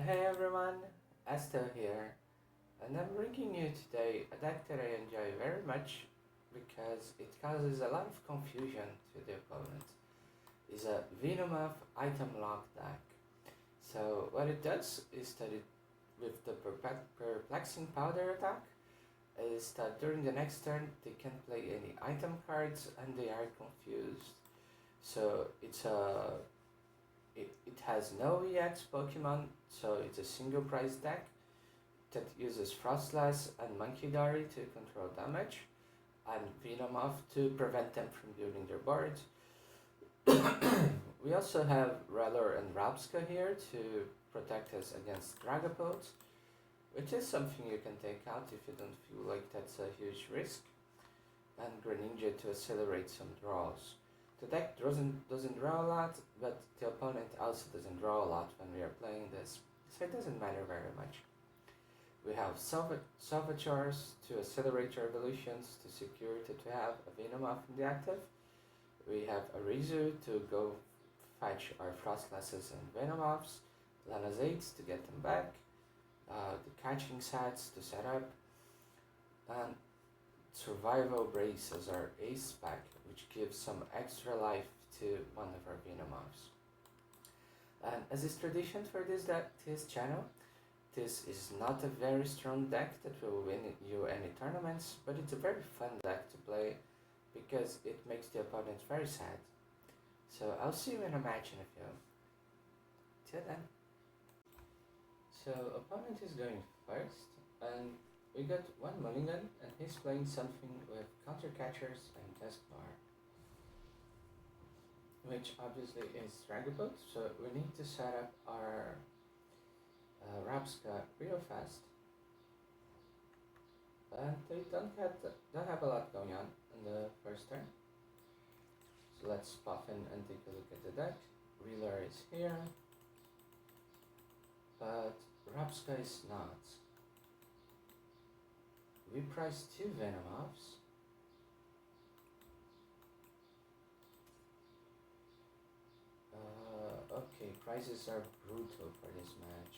Hey everyone, Esther here, and I'm bringing you today a deck that I enjoy very much because it causes a lot of confusion to the opponent. It's a Venomoth item lock deck. So what it does is that it, with the perplexing powder attack, is that during the next turn they can play any item cards and they are confused. So it has no EX Pokemon, so it's a single price deck that uses Froslass and Munkidori to control damage, and Venomoth to prevent them from building their boards. We also have Rellor and Rabsca here to protect us against Dragapult, which is something you can take out if you don't feel like that's a huge risk, and Greninja to accelerate some draws. The deck doesn't draw a lot, but the opponent also doesn't draw a lot when we are playing this, so it doesn't matter very much. We have Salvatores to accelerate our evolutions to secure to have a Venomoth in the active. We have Arezu to go fetch our Frostlasses and Venomoths, Lana's 8s to get them back, the catching sets to set up, and Survival Brace as our ace pack, which gives some extra life to one of our Venomoths. And as is tradition for this channel, this is not a very strong deck that will win you any tournaments, but it's a very fun deck to play because it makes the opponent very sad. So I'll see you in a match in a few. Till then. So opponent is going first, and we got one mulligan, and he's playing something with counter catchers and Nest Bar, which obviously is Dragapult, so we need to set up our Rabsca real fast. And they don't have a lot going on in the first turn. So let's pop in and take a look at the deck. Rellor is here, but Rabsca is not. We priced 2 Venomoths. Okay, prices are brutal for this match.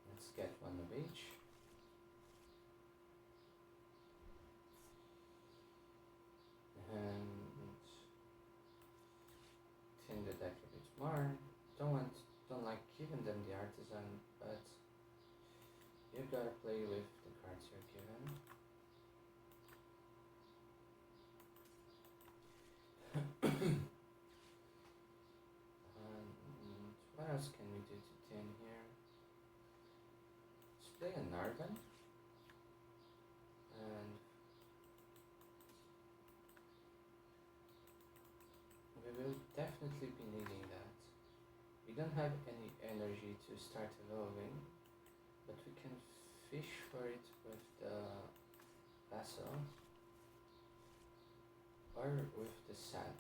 Let's get one of each. And thin the deck a bit more. Don't like giving them the Artazon, but you gotta play with the cards you're given. And what else can we do to tin here? Let's play a Arven, and we will definitely be needing that. We don't have any energy to start evolving, but we can fish for it with the vessel or with the set.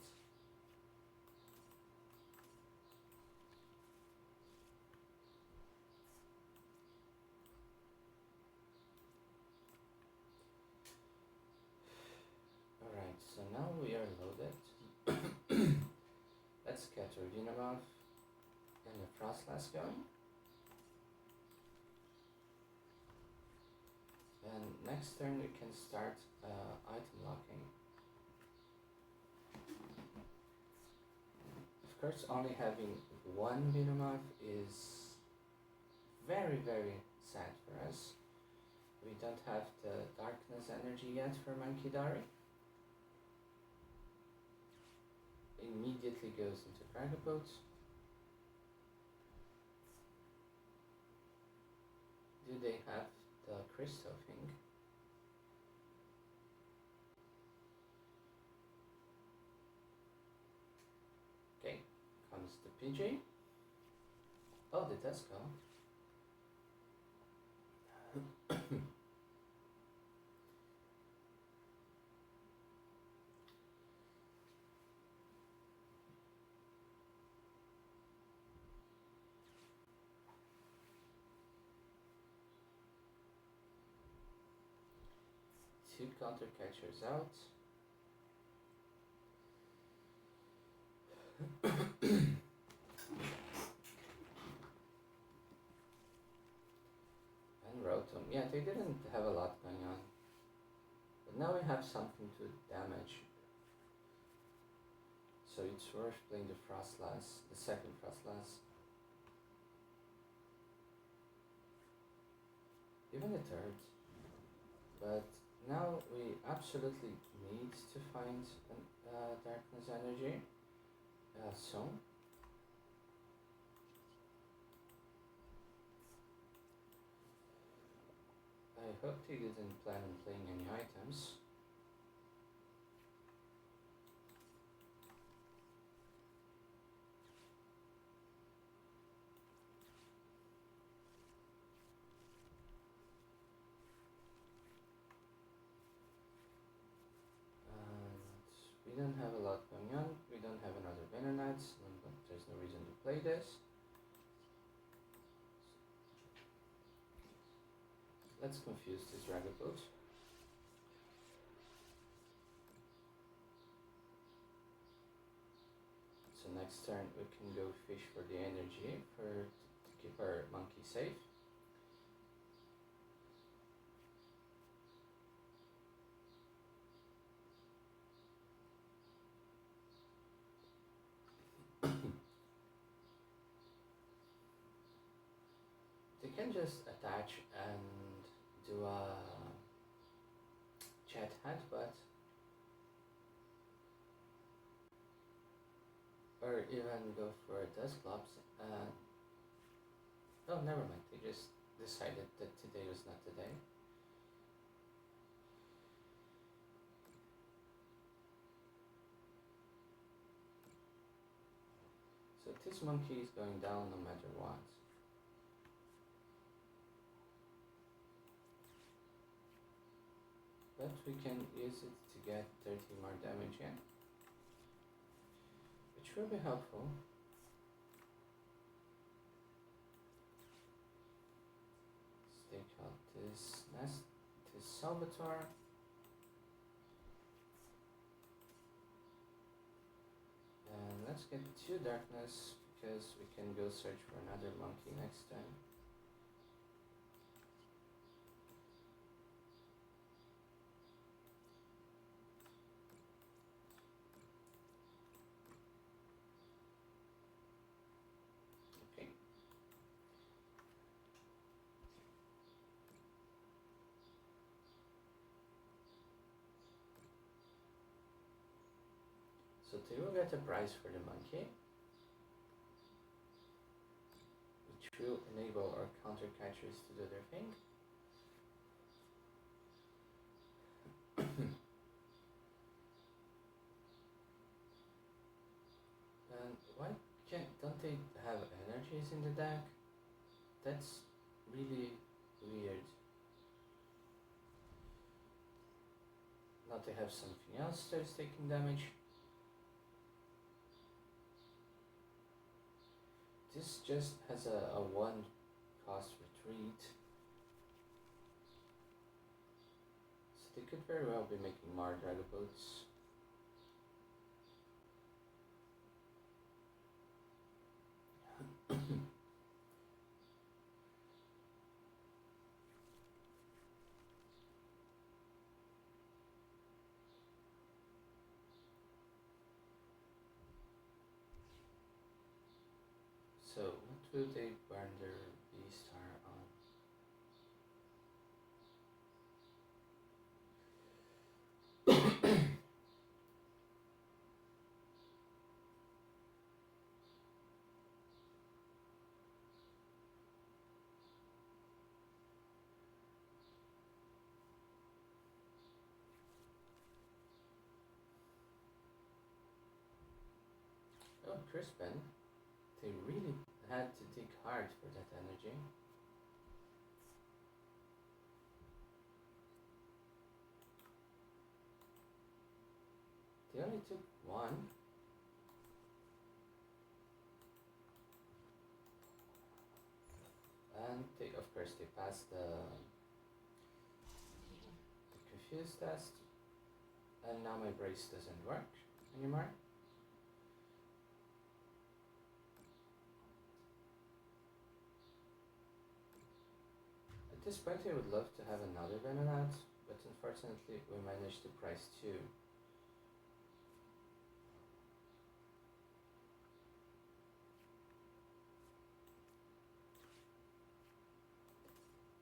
Alright, so now we are loaded. Let's get our Venomoth and the Froslass going. And next turn we can start item locking. Of course, only having one Venomoth is very, very sad for us. We don't have the darkness energy yet for Munkidori. Immediately goes into Dragapult. Do they have the crystal thing? Okay, comes the PG. Oh, the Tesco. Two counter catchers out. Yeah, they didn't have a lot going on. But now we have something to damage. So it's worth playing the Froslass, the second Froslass. Even the third. But now we absolutely need to find Darkness Energy soon. I hope he didn't plan on playing any items. We don't have a lot going on. We don't have another Venonat, but there's no reason to play this. Let's confuse this Dragapult. So next turn we can go fish for the energy to keep our monkey safe. They can just attach and do a chat headbutt, or even go for a Dusclops. Oh, never mind. They just decided that today was not the day. So this monkey is going down no matter what. But we can use it to get 30 more damage in, which will be helpful. Let's take out this Salvatore. And let's get 2 darkness, because we can go search for another monkey next time. So they will get a prize for the monkey, which will enable our counter catchers to do their thing. And why don't they have energies in the deck? That's really weird. Now they have something else that's taking damage. This just has a 1 cost retreat. So they could very well be making more Dragapults. So what will they burn their B-Star on? Oh, Crispin. They really had to dig hard for that energy. They only took 1. And they, of course, they passed the confuse test. And now my brace doesn't work anymore. this point I would love to have another Venonat, but unfortunately we managed to price 2.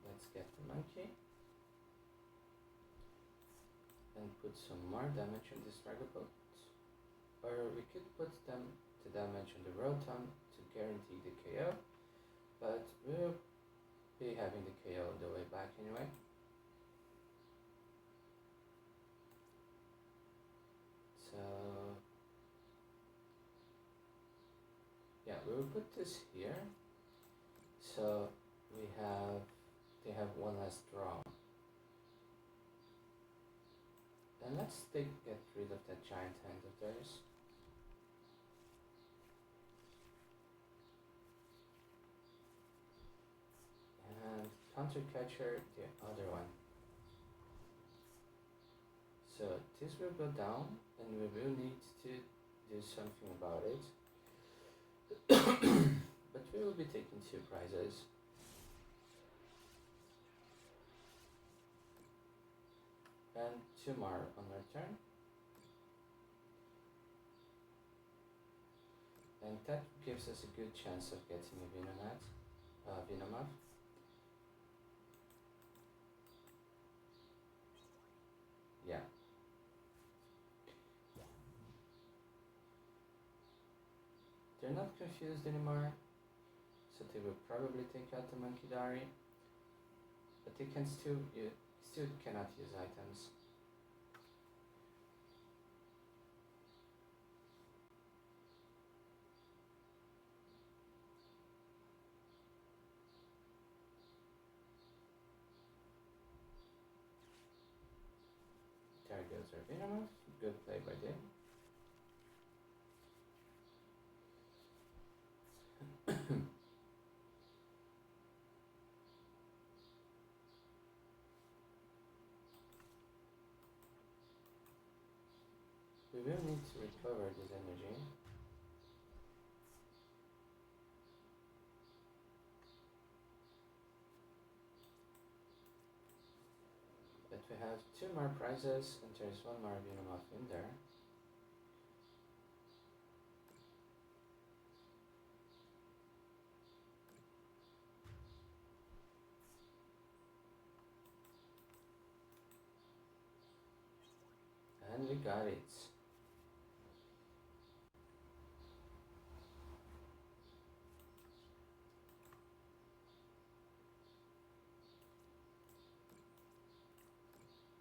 Let's get the monkey and put some more damage on this Dragapult. Or we could put the damage on the Rotom to guarantee the KO, but we'll be having the KO on the way back anyway. So yeah, we will put this here. So they have one less draw. And let's get rid of that giant hand of theirs. And counter catcher the other one. So this will go down and we will need to do something about it. But we will be taking 2 prizes. And 2 more on our turn. And that gives us a good chance of getting a Venomoth. Yeah. They're not confused anymore, so they will probably take out the Munkidori, but they can still cannot use items. There goes our Venomoth. Good play by them. We will need to recover this energy. But we have 2 more prizes and there's 1 more Venomoth in there. And we got it.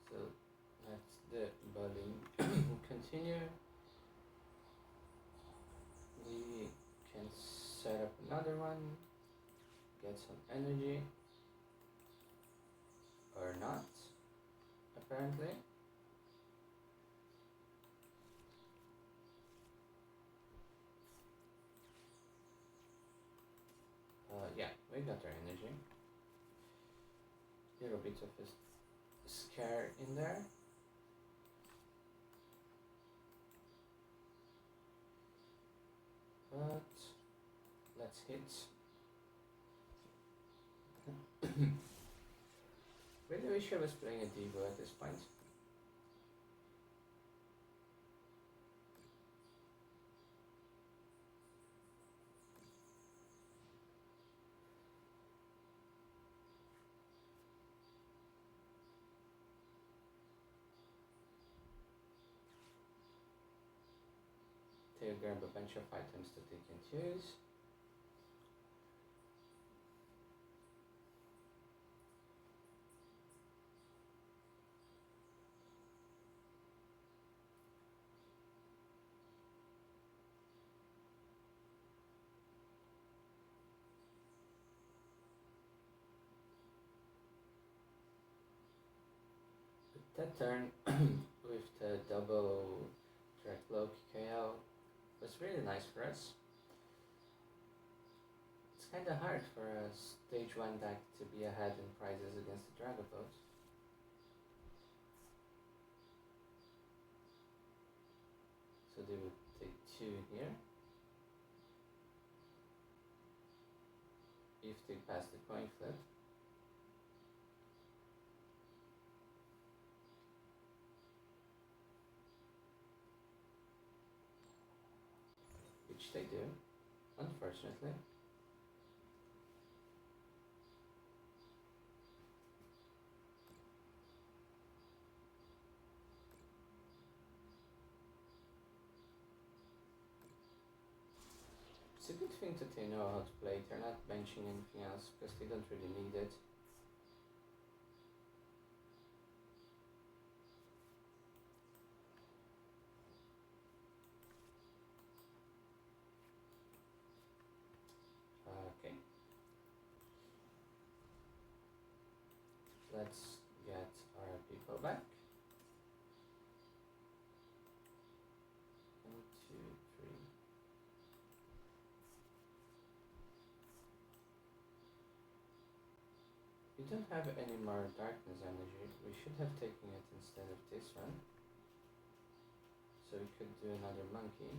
So that's the bowling. We'll continue. We can set up another one, get some energy, or not, apparently. Yeah, we got our energy. Little bit of a scare in there. But let's hit. Really wish I was playing a Devo at this point. They'll grab a bunch of items that they can choose. That turn with the double direct low KO was really nice for us. It's kinda hard for a stage 1 deck to be ahead in prizes against the Dragapult. So they would take 2 here. If they pass the coin flip. which they do, unfortunately. It's a good thing that they know how to play. They're not benching anything else because they don't really need it. Okay. Let's get our people back. 1, 2, 3. We don't have any more darkness energy. We should have taken it instead of this one. So we could do another monkey.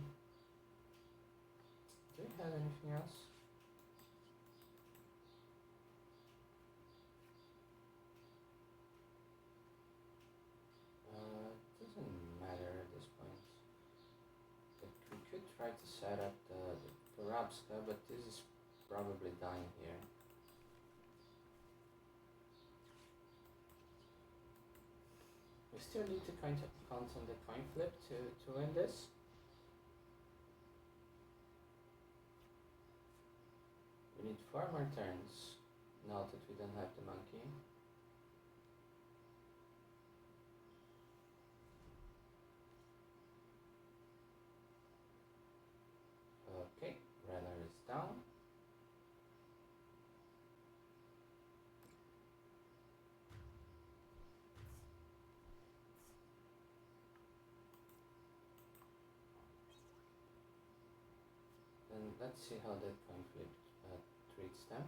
Do we have anything else? Doesn't matter at this point. But we could try to set up the Rabsca, but this is probably dying here. We still need to count on the coin flip to win this. We need 4 more turns now that we don't have the monkey. Okay, Rellor is down. And let's see how that coin flip treats them.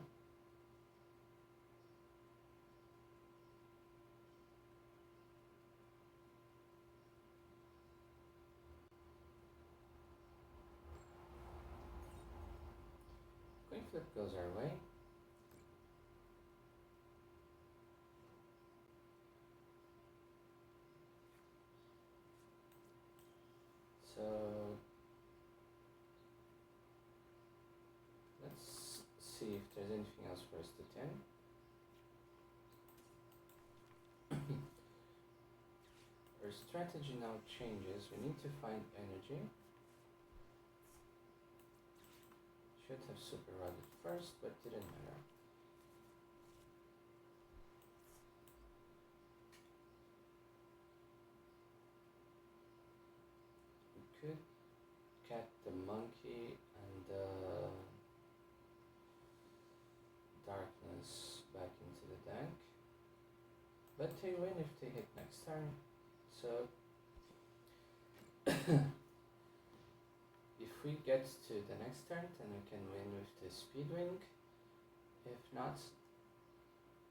Coin flip goes our way. So let's see if there's anything else for us to turn. Our strategy now changes. We need to find energy. Should have super rodded first, but didn't matter. We could get the monkey and the darkness back into the tank, but they win if they hit next turn. So if we get to the next turn, then we can win with the speed wing. If not,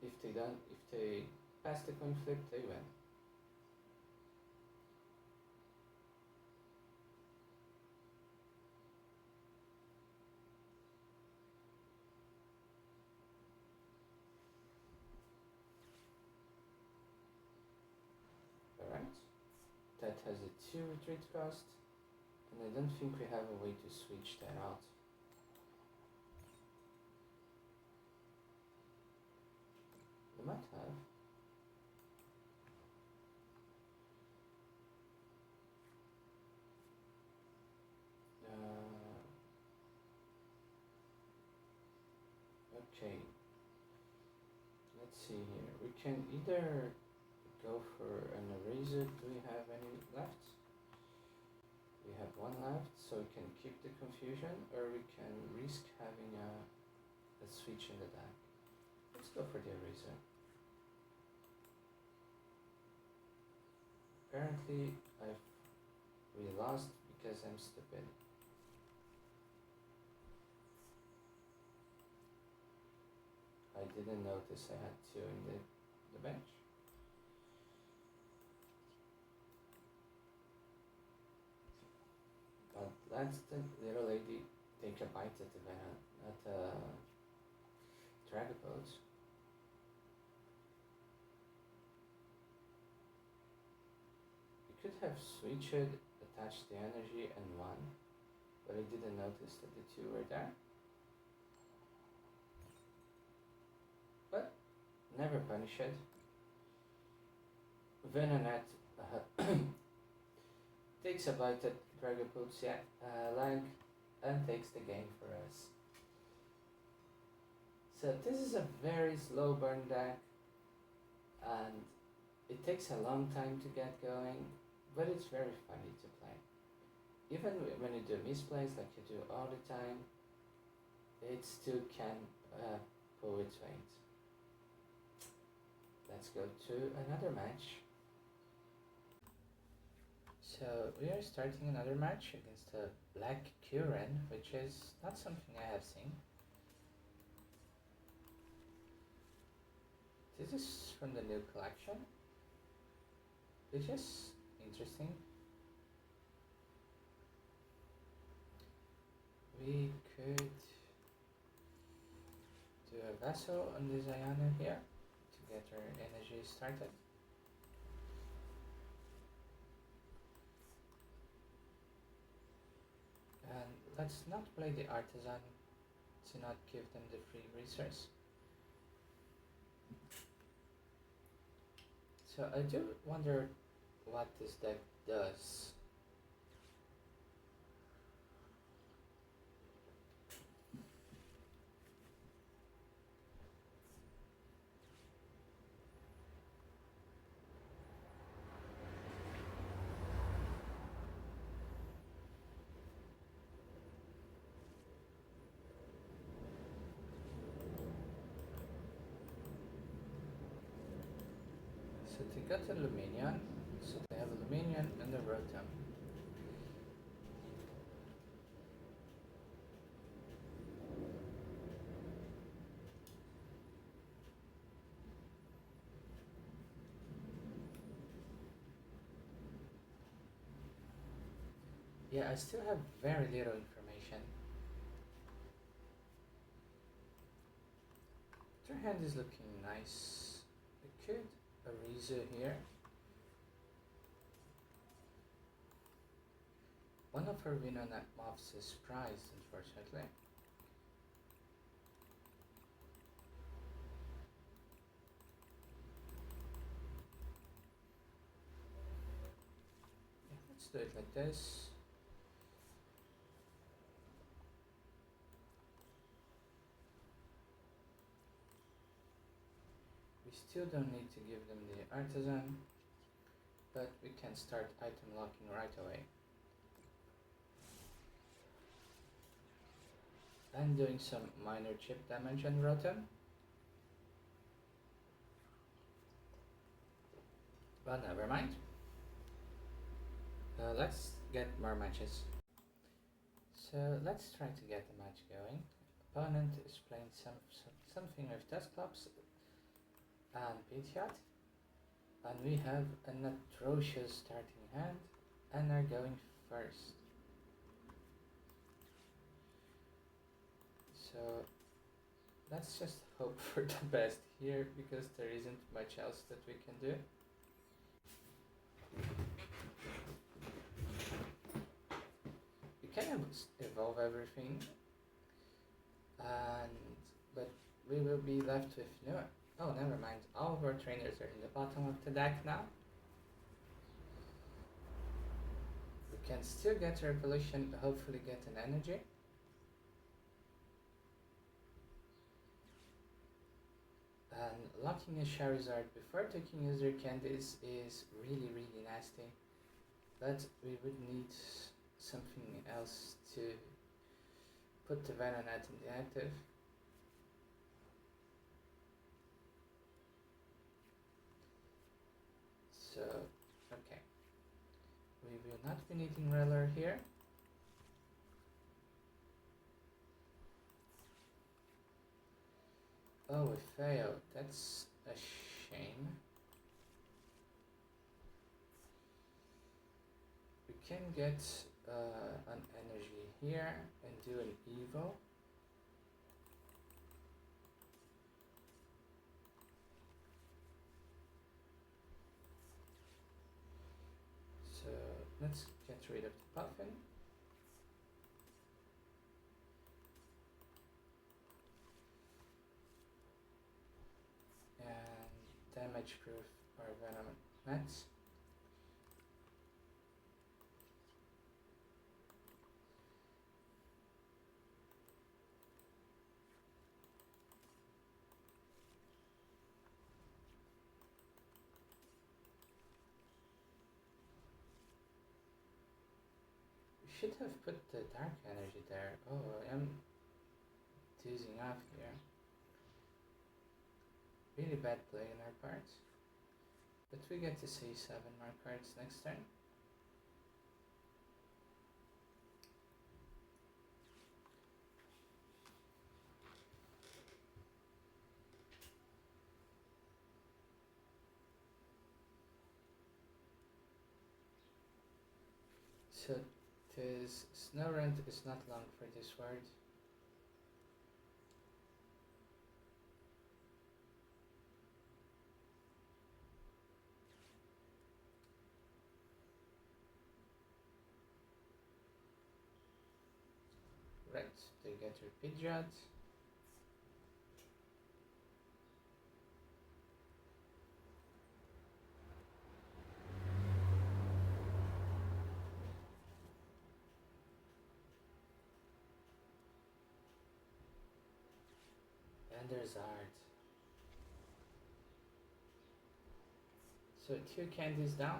if they pass the coin flip, they win. Alright, that has a 2 retreat cost. And I don't think we have a way to switch that out. We might have. Okay. Let's see here. We can either go for an Arezu. Do we have any left? We have 1 left, so we can keep the confusion, or we can risk having a switch in the deck. Let's go for the Arezu. Apparently, we lost because I'm stupid. I didn't notice I had 2 in the bench. But let's the little lady take a bite at the Venonat, at the Dragapult. We could have switched, attached the energy and won. but I didn't notice that the two were there. But never punish it. Venonat takes a bite at Dragapult's leg and takes the game for us. So this is a very slow burn deck, and it takes a long time to get going, but it's very funny to play. Even when you do misplays like you do all the time, it still can pull its weight. Let's go to another match. So we are starting another match against a Black Kuren, which is not something I have seen. This is from the new collection, which is interesting. We could do a vessel on this Iono here to get our energy started. And let's not play the Artazon to not give them the free resource. So I do wonder what this deck does. So they got a Luminion, so they have a Luminion and a Rotom. Yeah, I still have very little information. Their hand is looking nice. I could Arezu here. One of her Venonat MEWs is prized, unfortunately. Yeah, let's do it like this. We still don't need to give them the Artazon, but we can start item locking right away. And doing some minor chip damage on Rotom. Well, never mind. Let's get more matches. So let's try to get the match going. Opponent is playing something with Dusclops and Pidgeot, and we have an atrocious starting hand and are going first. So let's just hope for the best here, because there isn't much else that we can do. We can evolve everything, but we will be left with no. Oh, never mind. All of our trainers are in the bottom of the deck now. We can still get a Revolution, hopefully get an energy. And locking a Charizard before taking user candies is really nasty. But we would need something else to put the Venonat in the active. So, okay. We will not be needing Rellor here. Oh, we failed. That's a shame. We can get an energy here and do an Evo. So let's get rid of the Poffin. damage proof or Venomoth MEW. Should have put the dark energy there. Oh, I am teasing off here. Really bad play on our part. But we get to see 7 more cards next turn. So this Snorunt is not long for this word. Right, they get Pidgeot. And there's Art. So 2 candies down.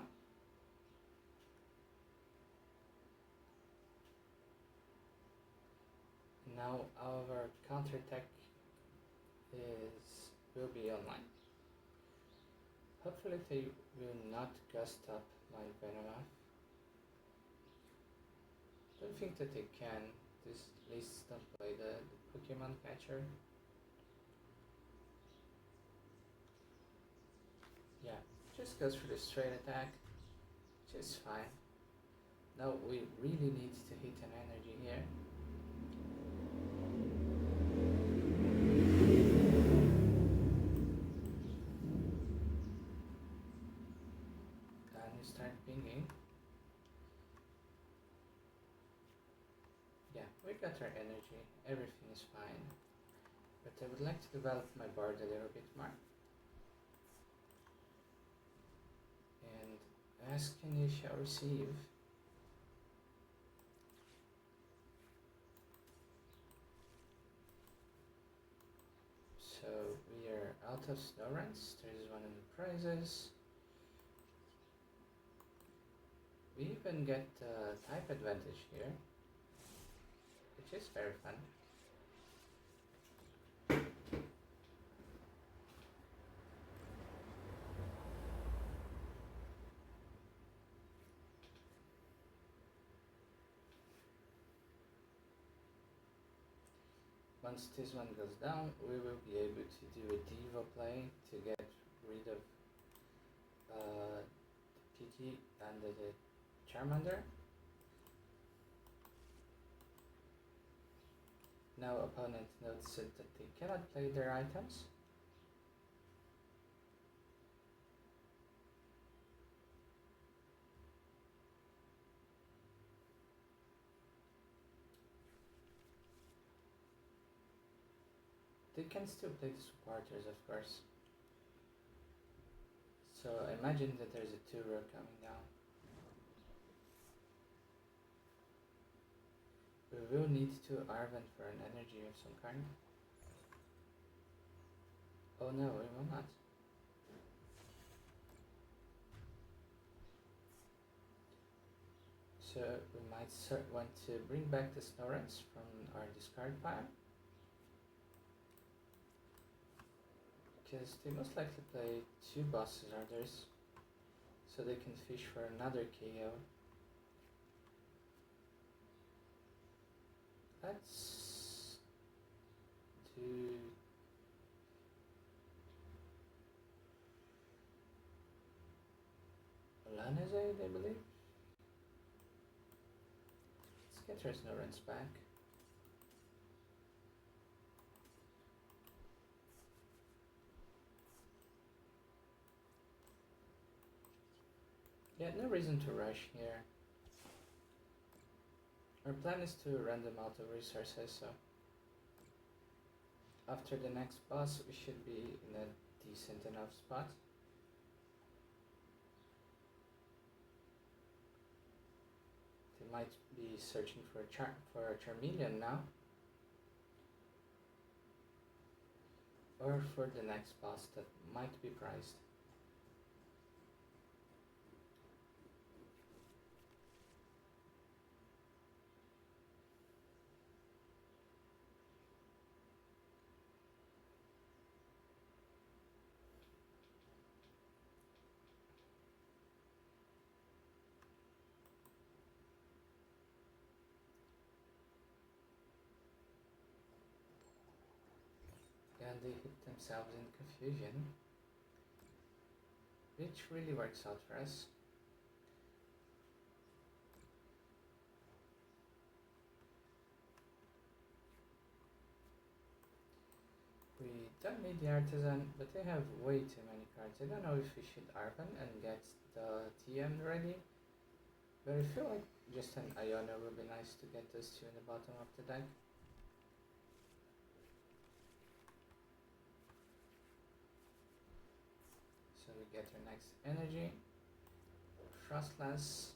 Now our counterattack will be online. Hopefully they will not gust up my Venomoth. Don't think that they can. This at least don't play the Pokemon catcher. Yeah, just goes for the straight attack, which is fine. Now we really need to hit an energy here. And we start pinging. Yeah, we got our energy, everything is fine. But I would like to develop my board a little bit more. And ask and you shall receive. So we are out of Snowrunts, there's one in the prizes. We even get type advantage here, which is very fun. Once this one goes down, we will be able to do a Diva play to get rid of the PT and the Charmander. Now opponent notices that they cannot play their items. They can still play the supporters, of course. So imagine that there's a 2-row coming down. We will need to Arven for an energy of some kind. Oh no, we will not. So we might want to bring back the Snorunts from our discard pile. Because they most likely play 2 bosses orders, so they can fish for another KO. Let's do Lana, I believe. Let's get her Snorunts back. Yeah, no reason to rush here. Our plan is to random out of resources, so after the next boss we should be in a decent enough spot. might be searching for a Charmeleon now. Or for the next boss that might be prized. And they hit themselves in confusion, which really works out for us. We don't need the Artazon, but they have way too many cards. I don't know if we should Arven and get the TM ready, but I feel like just an Iono would be nice to get those two in the bottom of the deck. So we get our next energy, Froslass,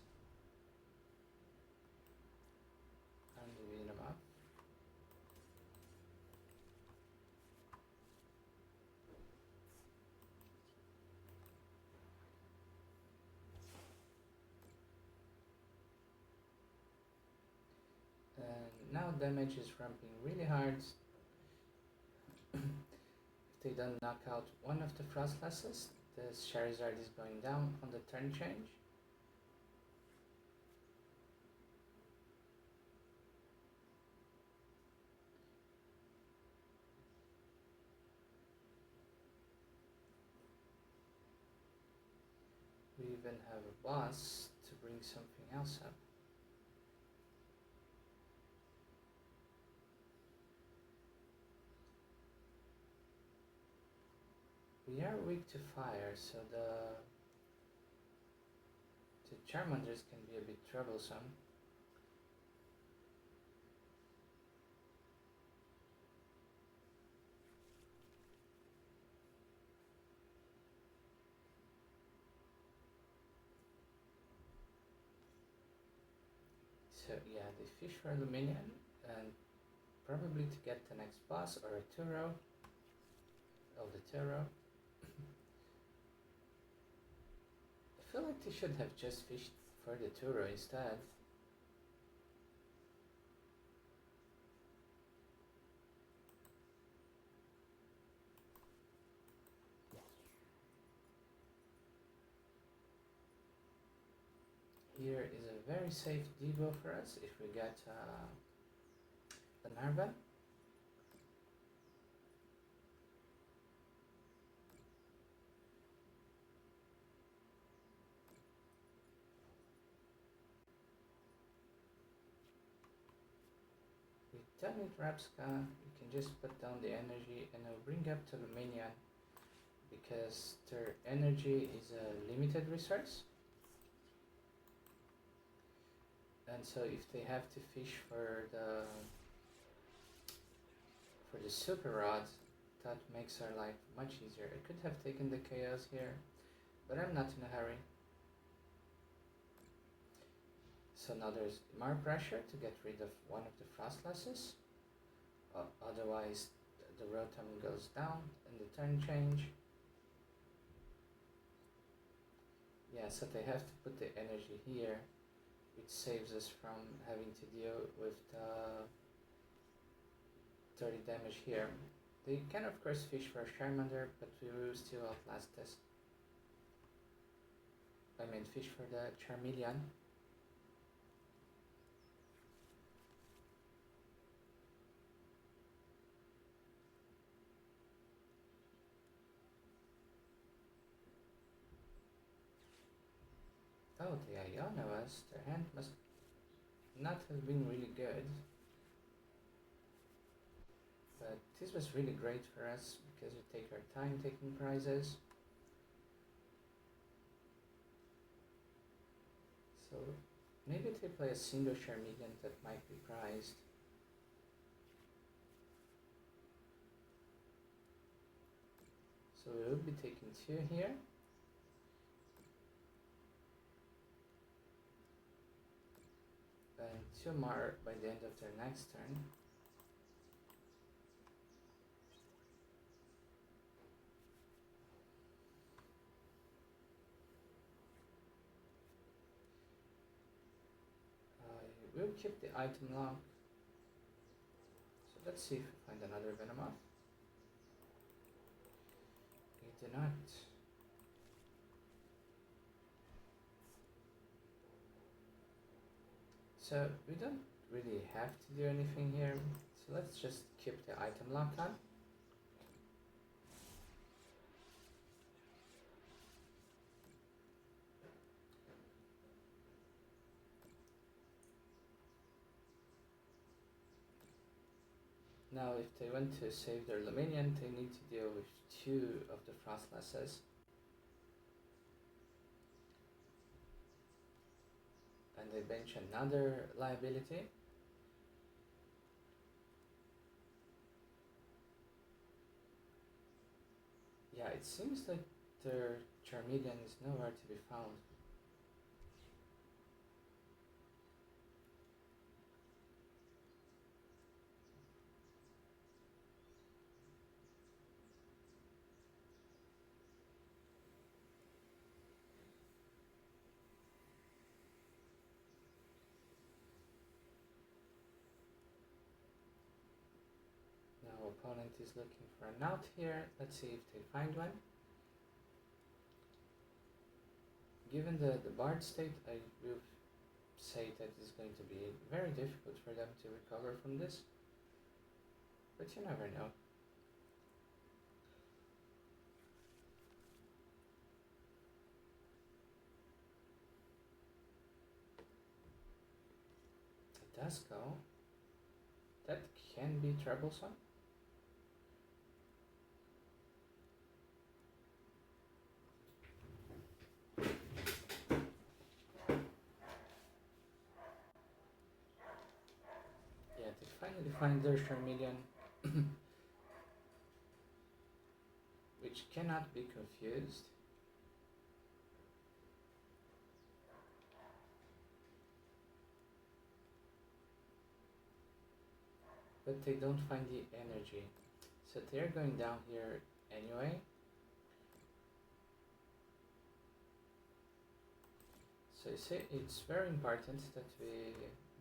and the Venomoth. And now damage is ramping really hard. If they don't knock out one of the Frostlasses, the Charizard is going down on the turn change. We even have a boss to bring something else up. We are weak to fire, so the Charmanders can be a bit troublesome. So yeah, they fish for Aluminium and probably to get the next boss or a Turo. Oh, the Turo. I feel like they should have just fished for the Turo instead. Here is a very safe Devo for us if we get an Arven. We don't need Rabsca, we can just put down the energy and I'll bring up to the minion because their energy is a limited resource. And so if they have to fish for the super rods, that makes our life much easier. I could have taken the chaos here, but I'm not in a hurry. So now there's more pressure to get rid of one of the Frostlasses. Otherwise the Rotom goes down in the turn change. Yeah, so they have to put the energy here, which saves us from having to deal with the 30 damage here. They can of course fish for a Charmander, but we will still outlast this. I mean fish for the Charmeleon. Oh, the Ionoas, their hand must not have been really good. But this was really great for us because we take our time taking prizes. So maybe they play a single Charmeleon that might be prized. So we will be taking 2 here. and 2 more by the end of their next turn. We'll keep the item lock. So let's see if we find another Venomoth. We do not. So we don't really have to do anything here. So let's just keep the item lock on. Now if they want to save their Luminion, they need to deal with 2 of the Frostlasses. And they bench another liability. Yeah, it seems like their Charmeleon is nowhere to be found. Opponent is looking for an out here. Let's see if they find one. Given the Bard state, I will say that it's going to be very difficult for them to recover from this. But you never know. It does go. That can be troublesome. Finally find their Charmeleon, which cannot be confused. But they don't find the energy, so they're going down here anyway. So you see, it's very important that we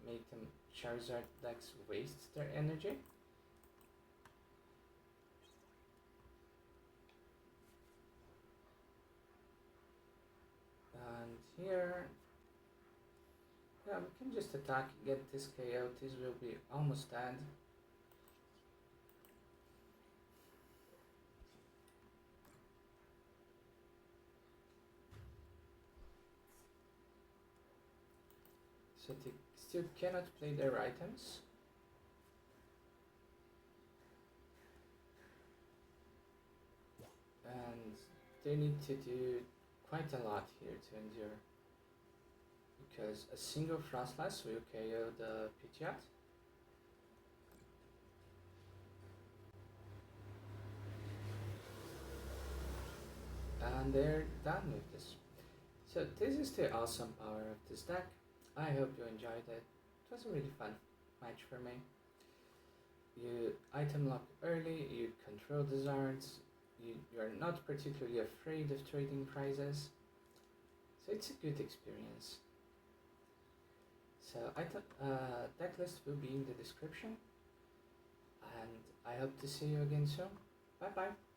make them Charizard decks waste their energy. And here, yeah, we can just attack, get this KO. This will be almost dead. So they still cannot play their items. And they need to do quite a lot here to endure. Because a single Froslass will KO the Pidgeot. And they're done with this. So this is the awesome power of this deck. I hope you enjoyed it. It was a really fun match for me. You item lock early, you control the Zards, you're not particularly afraid of trading prizes. So it's a good experience. So deck list will be in the description. And I hope to see you again soon. Bye bye.